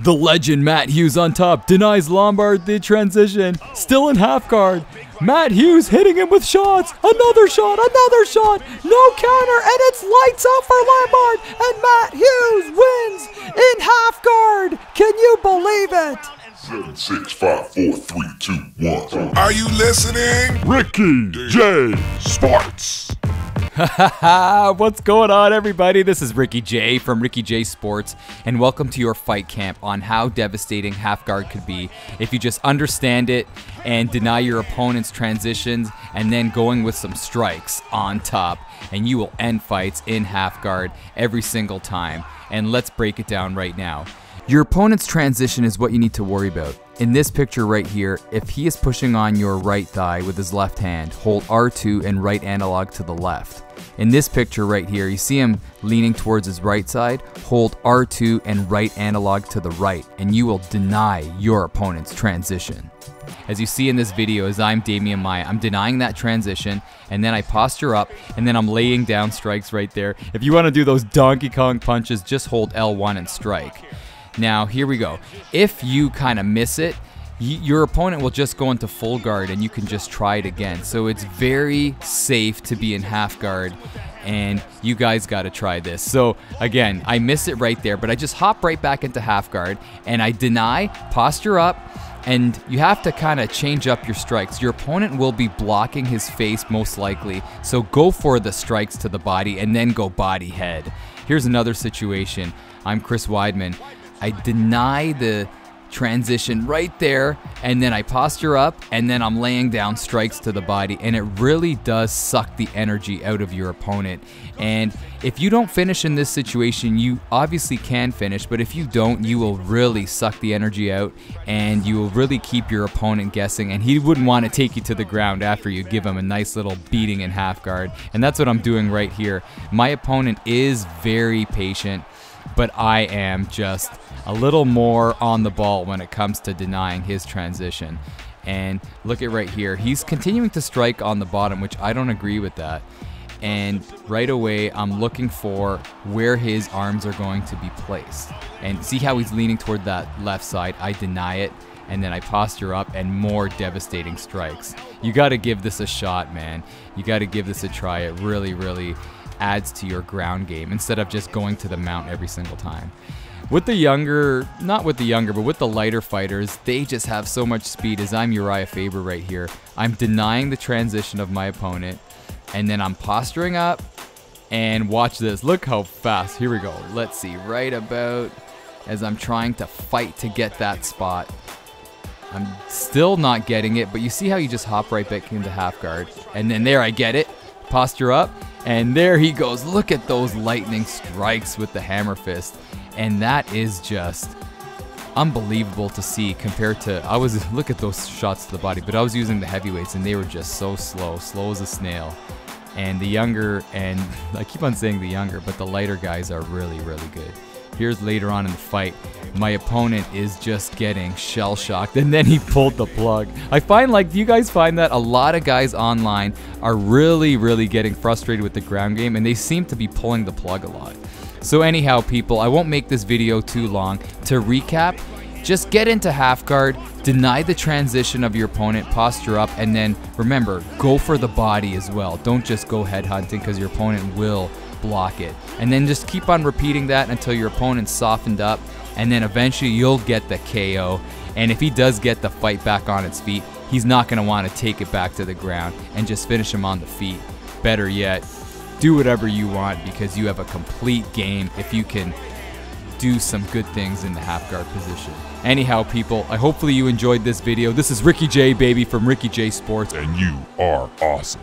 The legend Matt Hughes on top denies Lombard the transition. Still in half guard. Matt Hughes hitting him with shots. Another shot, another shot. No counter, and it's lights out for Lombard. And Matt Hughes wins in half guard. Can you believe it? 7, 6, 5, 4, 3, 2, 1. Are you listening? Ricky J Sports. What's going on, everybody? This is Ricky J from Ricky J Sports, and welcome to your fight camp on how devastating half guard could be if you just understand it and deny your opponent's transitions and then going with some strikes on top, and you will end fights in half guard every single time. And let's break it down right now. Your opponent's transition is what you need to worry about. In this picture right here, if he is pushing on your right thigh with his left hand, hold R2 and right analog to the left. In this picture right here, you see him leaning towards his right side, hold R2 and right analog to the right, and you will deny your opponent's transition. As you see in this video, as I'm Damian Maia, I'm denying that transition, and then I posture up, and then I'm laying down strikes right there. If you want to do those Donkey Kong punches, just hold L1 and strike. Now, here we go. If you kind of miss it, your opponent will just go into full guard and you can just try it again. So it's very safe to be in half guard, and you guys got to try this. So again, I miss it right there, but I just hop right back into half guard and I deny, posture up, and you have to kind of change up your strikes. Your opponent will be blocking his face most likely, so go for the strikes to the body and then go body head. Here's another situation. I'm Chris Weidman. I deny the transition right there, and then I posture up, and then I'm laying down strikes to the body, and it really does suck the energy out of your opponent. And if you don't finish in this situation, you obviously can finish, but if you don't, you will really suck the energy out, and you will really keep your opponent guessing, and he wouldn't want to take you to the ground after you give him a nice little beating in half guard. And that's what I'm doing right here. My opponent is very patient, but I am just a little more on the ball when it comes to denying his transition. And look at right here, he's continuing to strike on the bottom, which I don't agree with that. And right away, I'm looking for where his arms are going to be placed. And see how he's leaning toward that left side? I deny it, and then I posture up, and more devastating strikes. You got to give this a shot, man. You got to give this a try. It really, really adds to your ground game instead of just going to the mount every single time. With the younger, not with the younger, but with the lighter fighters, they just have so much speed. As I'm Uriah Faber right here, I'm denying the transition of my opponent, and then I'm posturing up, and watch this. Look how fast. Here we go. Let's see. Right about as I'm trying to fight to get that spot. I'm still not getting it, but you see how you just hop right back into half guard, and then there I get it. Posture up, and there he goes. Look at those lightning strikes with the hammer fist. And that is just unbelievable to see compared to, look at those shots to the body, but I was using the heavyweights and they were just so slow as a snail. And the younger, and I keep on saying the younger, but the lighter guys are really, really good. Here's later on in the fight, my opponent is just getting shell-shocked, and then he pulled the plug. I find, like, do you guys find that a lot of guys online are really, really getting frustrated with the ground game, and they seem to be pulling the plug a lot? So anyhow, people, I won't make this video too long. To recap, just get into half guard, deny the transition of your opponent, posture up, and then remember, go for the body as well. Don't just go head hunting, because your opponent will block it. And then just keep on repeating that until your opponent's softened up, and then eventually you'll get the KO. And if he does get the fight back on its feet, he's not going to want to take it back to the ground and just finish him on the feet. Better yet, do whatever you want, because you have a complete game if you can do some good things in the half guard position. Anyhow, people, hopefully you enjoyed this video. This is Ricky J, baby, from Ricky J Sports. And you are awesome.